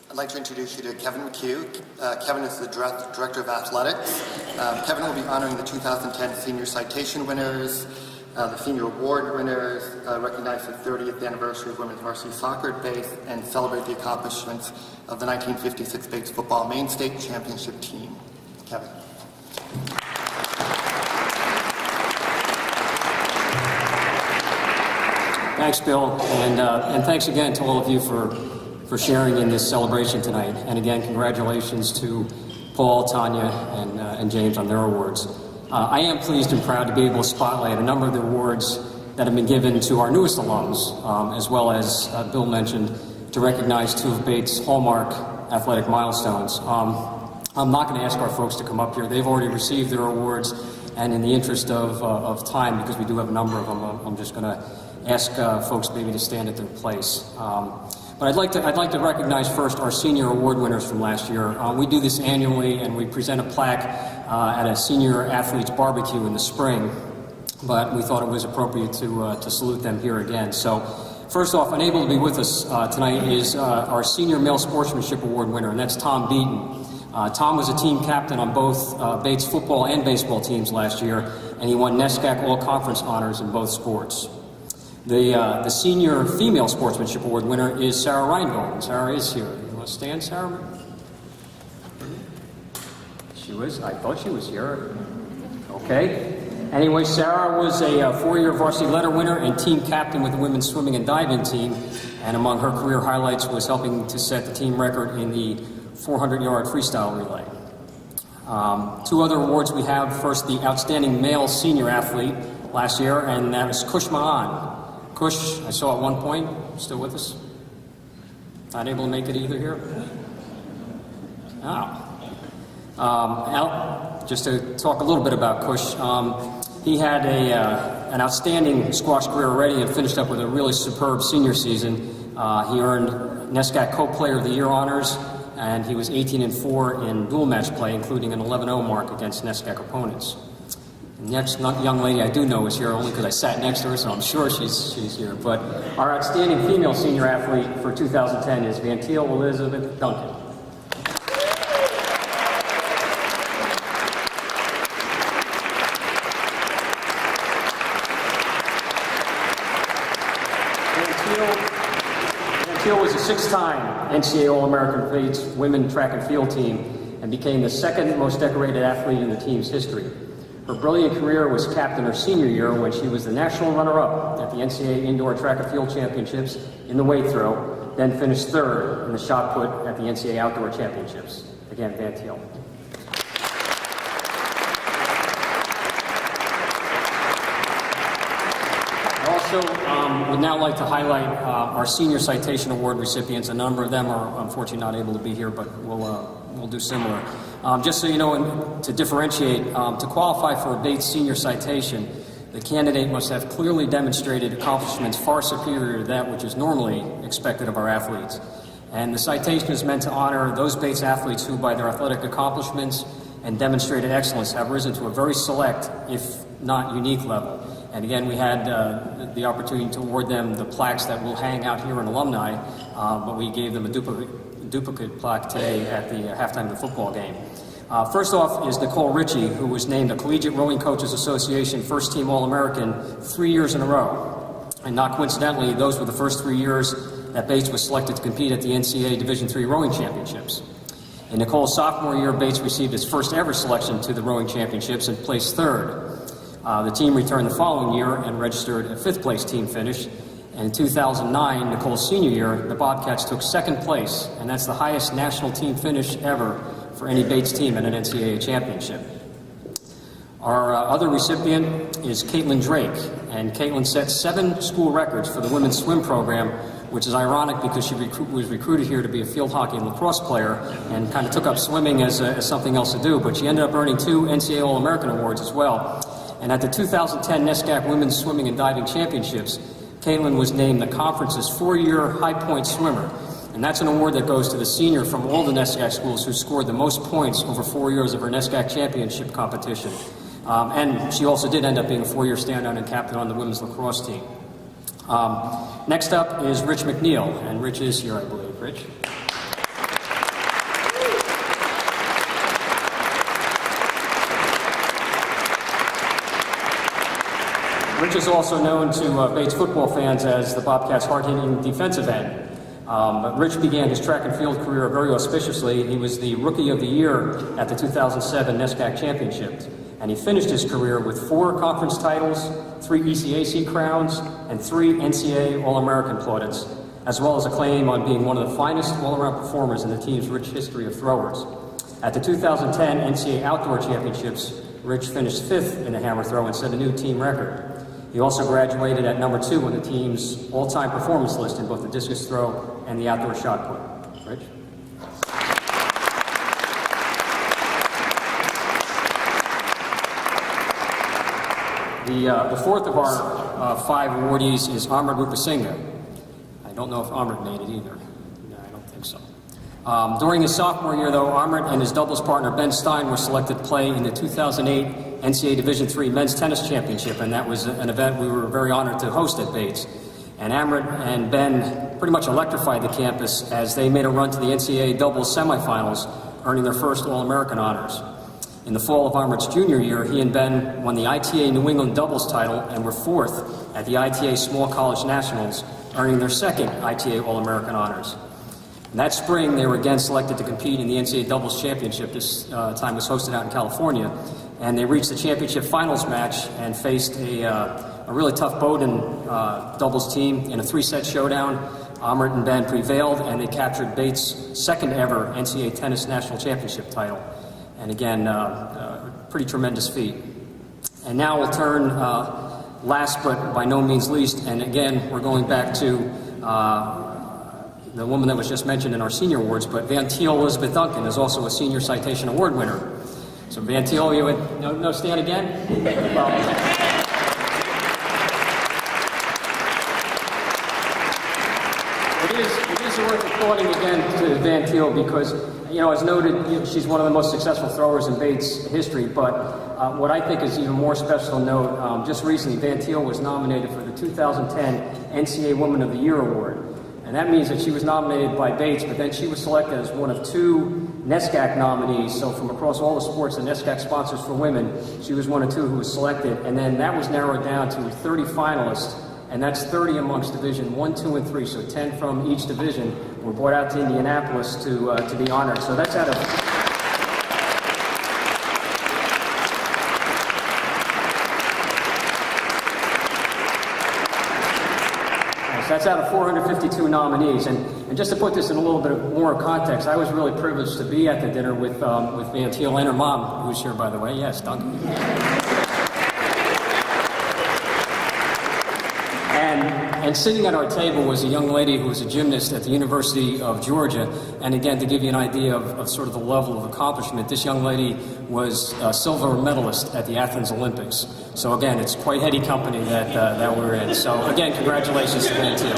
I'd like to introduce you to Kevin McHugh. Kevin is the Director of Athletics. Kevin will be honoring the 2010 Senior Citation winners, the Senior Award winners, recognize the 30th anniversary of women's varsity soccer at Bates, and celebrate the accomplishments of the 1956 Bates football Maine State Championship team. Kevin. Thanks, Bill, and thanks again to all of you for sharing in this celebration tonight. And again, congratulations to Paul, Tanya, and James on their awards. I am pleased and proud to be able to spotlight a number of the awards that have been given to our newest alums, as well as Bill mentioned, to recognize two of Bates' hallmark athletic milestones. I'm not going to ask our folks to come up here. They've already received their awards, and in the interest of time, because we do have a number of them, I'm just going to ask folks maybe to stand at their place. But I'd like to recognize first our senior award winners from last year. We do this annually, and we present a plaque at a senior athletes barbecue in the spring. But we thought it was appropriate to salute them here again. So, first off, unable to be with us tonight is our senior male sportsmanship award winner, and that's Tom Beaton. Tom was a team captain on both Bates football and baseball teams last year, and he won NESCAC All-Conference honors in both sports. The senior female sportsmanship award winner is Sarah Reingold. Sarah is here. You want to stand, Sarah? She was? I thought she was here. Okay. Anyway, Sarah was a four-year varsity letter winner and team captain with the women's swimming and diving team. And among her career highlights was helping to set the team record in the 400-yard freestyle relay. Two other awards we have. First, the outstanding male senior athlete last year, and that was Kush Mahan. Kush, I saw at one point, still with us? Not able to make it either here? Just to talk a little bit about Kush, he had an outstanding squash career already and finished up with a really superb senior season. He earned NESCAC Co-Player of the Year honors, and he was 18-4 in dual match play, including an 11-0 mark against NESCAC opponents. The next young lady I do know is here only because I sat next to her, so I'm sure she's here. But our outstanding female senior athlete for 2010 is Van Thiel Elizabeth Duncan. Van Thiel was a six-time NCAA All-American Bates women track and field team and became the second most decorated athlete in the team's history. Her brilliant career was capped in her senior year when she was the national runner-up at the NCAA Indoor Track and Field Championships in the weight throw, then finished third in the shot put at the NCAA Outdoor Championships. Again, Van Thiel. Also, would now like to highlight our Senior Citation Award recipients. A number of them are unfortunately not able to be here, but we'll do similar. Just so you know, to differentiate, to qualify for a Bates Senior Citation, the candidate must have clearly demonstrated accomplishments far superior to that which is normally expected of our athletes. And the citation is meant to honor those Bates athletes who, by their athletic accomplishments and demonstrated excellence, have risen to a very select, if not unique level. And again, we had the opportunity to award them the plaques that will hang out here in Alumni, but we gave them a duplicate plaque today at the halftime of the football game. First off is Nicole Ritchie, who was named the Collegiate Rowing Coaches Association First Team All-American 3 years in a row. And not coincidentally, those were the first 3 years that Bates was selected to compete at the NCAA Division III Rowing Championships. In Nicole's sophomore year, Bates received its first ever selection to the Rowing Championships and placed third. The team returned the following year and registered a fifth-place team finish. And in 2009, Nicole's senior year, the Bobcats took second place, and that's the highest national team finish ever for any Bates team at an NCAA championship. Our other recipient is Caitlin Drake, and Caitlin set 7 school records for the women's swim program, which is ironic because she was recruited here to be a field hockey and lacrosse player and kind of took up swimming as something else to do, but she ended up earning 2 NCAA All-American awards as well. And at the 2010 NESCAC Women's Swimming and Diving Championships, Caitlin was named the conference's 4-year high point swimmer. And that's an award that goes to the senior from all the NESCAC schools who scored the most points over 4 years of her NESCAC championship competition. And she also did end up being a 4-year standout and captain on the women's lacrosse team. Next up is Rich McNeil, and Rich is here, I believe. Rich? Rich is also known to Bates football fans as the Bobcats' hard-hitting defensive end. But Rich began his track and field career very auspiciously. He was the Rookie of the Year at the 2007 NESCAC Championship. And he finished his career with 4 conference titles, 3 ECAC crowns, and 3 NCAA All-American plaudits, as well as a claim on being one of the finest all-around performers in the team's rich history of throwers. At the 2010 NCAA Outdoor Championships, Rich finished 5th in the hammer throw and set a new team record. He also graduated at number 2 on the team's all-time performance list in both the discus throw and the outdoor shot put. Rich? The fourth of our 5 awardees is Amrit Rupasinghe. I don't know if Amrit made it either. No, I don't think so. During his sophomore year, though, Amrit and his doubles partner Ben Stein were selected to play in the 2008 NCAA Division III Men's Tennis Championship, and that was an event we were very honored to host at Bates. And Amrit and Ben pretty much electrified the campus as they made a run to the NCAA doubles semifinals, earning their first All-American honors. In the fall of Amrit's junior year, he and Ben won the ITA New England doubles title and were 4th at the ITA Small College Nationals, earning their second ITA All-American honors. And that spring, they were again selected to compete in the NCAA Doubles Championship. This time was hosted out in California. And they reached the championship finals match and faced a really tough Bowdoin doubles team in a 3-set showdown. Amrit and Ben prevailed, and they captured Bates' second ever NCAA Tennis National Championship title. And again, pretty tremendous feat. And now we'll turn last but by no means least, and again, we're going back to the woman that was just mentioned in our senior awards, but Van Thiel Elizabeth Duncan is also a Senior Citation Award winner. So Van Thiel, you would no stand again? Well, it is worth applauding again to Van Thiel because, you know, as noted, she's one of the most successful throwers in Bates history, but what I think is even more special to note, just recently, Van Thiel was nominated for the 2010 NCAA Woman of the Year Award. And that means that she was nominated by Bates, but then she was selected as one of 2 NESCAC nominees. So from across all the sports that NESCAC sponsors for women, she was one of 2 who was selected. And then that was narrowed down to 30 finalists, and that's 30 amongst Division 1, 2, and 3. So 10 from each division were brought out to Indianapolis to be honored. So that's out of... That's out of 452 nominees, and just to put this in a little bit more context, I was really privileged to be at the dinner with Van Thiel and her mom, who's here, by the way. Yes, Duncan. And sitting at our table was a young lady who was a gymnast at the University of Georgia. And again, to give you an idea of sort of the level of accomplishment, this young lady was a silver medalist at the Athens Olympics. So again, it's quite heady company that we're in. So again, congratulations to Van Thiel.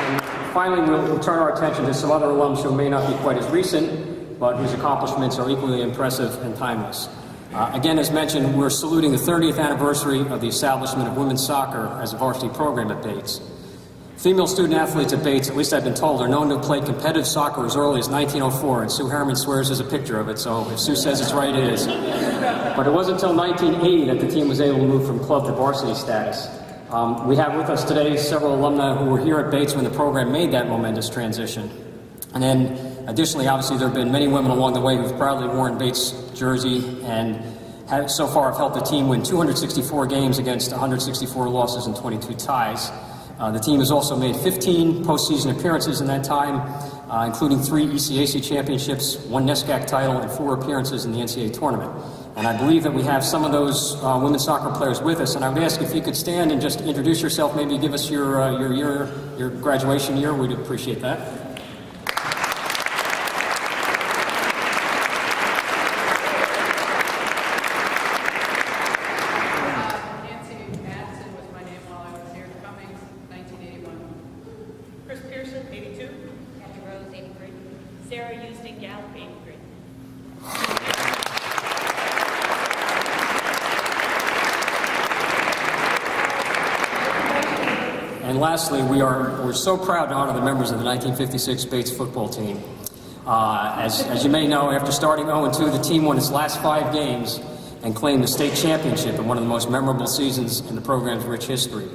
And finally, we'll turn our attention to some other alums who may not be quite as recent, but whose accomplishments are equally impressive and timeless. Again, as mentioned, we're saluting the 30th anniversary of the establishment of women's soccer as a varsity program at Bates. Female student athletes at Bates, at least I've been told, are known to have played competitive soccer as early as 1904, and Sue Harriman swears there's a picture of it, so if Sue says it's right, it is. But it wasn't until 1980 that the team was able to move from club to varsity status. We have with us today several alumni who were here at Bates when the program made that momentous transition. And then, additionally, obviously, there have been many women along the way who've proudly worn Bates' jersey and have so far have helped the team win 264 games against 164 losses and 22 ties. The team has also made 15 postseason appearances in that time, including 3 ECAC championships, 1 NESCAC title, and 4 appearances in the NCAA tournament. And I believe that we have some of those women's soccer players with us, and I would ask if you could stand and just introduce yourself, maybe give us your year, your graduation year. We'd appreciate that. And lastly, we're so proud to honor the members of the 1956 Bates football team. As you may know, after starting 0-2, the team won its last 5 games and claimed the state championship in one of the most memorable seasons in the program's rich history.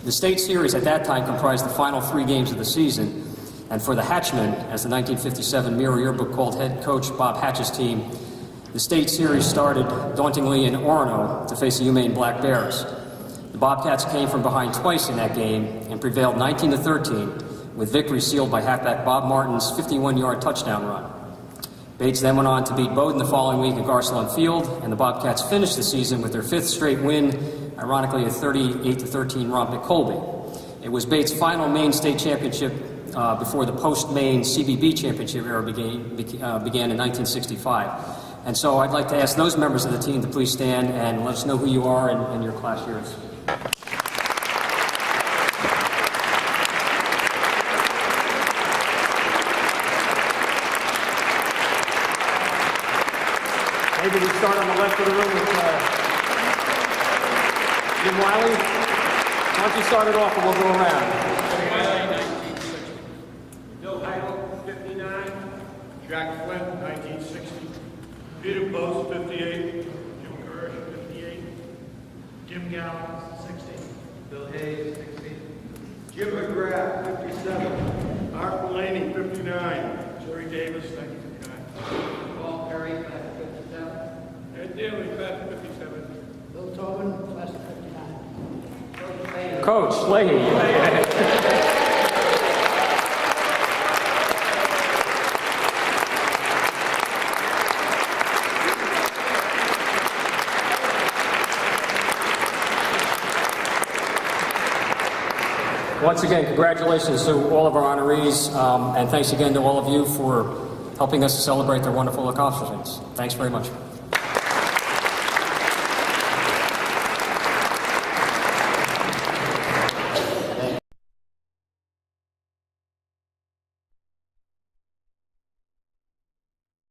The state series at that time comprised the final 3 games of the season, and for the Hatchmen, as the 1957 Mirror Yearbook called head coach Bob Hatch's team, the state series started dauntingly in Orono to face the UMaine Black Bears. The Bobcats came from behind twice in that game and prevailed 19-13, with victory sealed by halfback Bob Martin's 51-yard touchdown run. Bates then went on to beat Bowdoin the following week at Garcelon Field, and the Bobcats finished the season with their 5th straight win, ironically a 38-13 romp at Colby. It was Bates' final Maine state championship before the post-Maine CBB championship era began in 1965. And so I'd like to ask those members of the team to please stand and let us know who you are and your class years. Maybe we start on the left of the room with Jim Wiley. Why don't you start it off and we'll go around. Bill Heidel, 59. Jack Flint, 1960. Peter Post, 58. Jim Kirsch, 58. Jim Gallen, 60. Bill Hayes, 60. Jim McGrath, 57. Art Mulaney, 59. Jerry Davis, 1959. Paul Perry, class of 57. Ed Daly, class of 57. Bill Tobin, class of 59. Coach Leahy. Once again, congratulations to all of our honorees, and thanks again to all of you for helping us to celebrate their wonderful accomplishments. Thanks very much.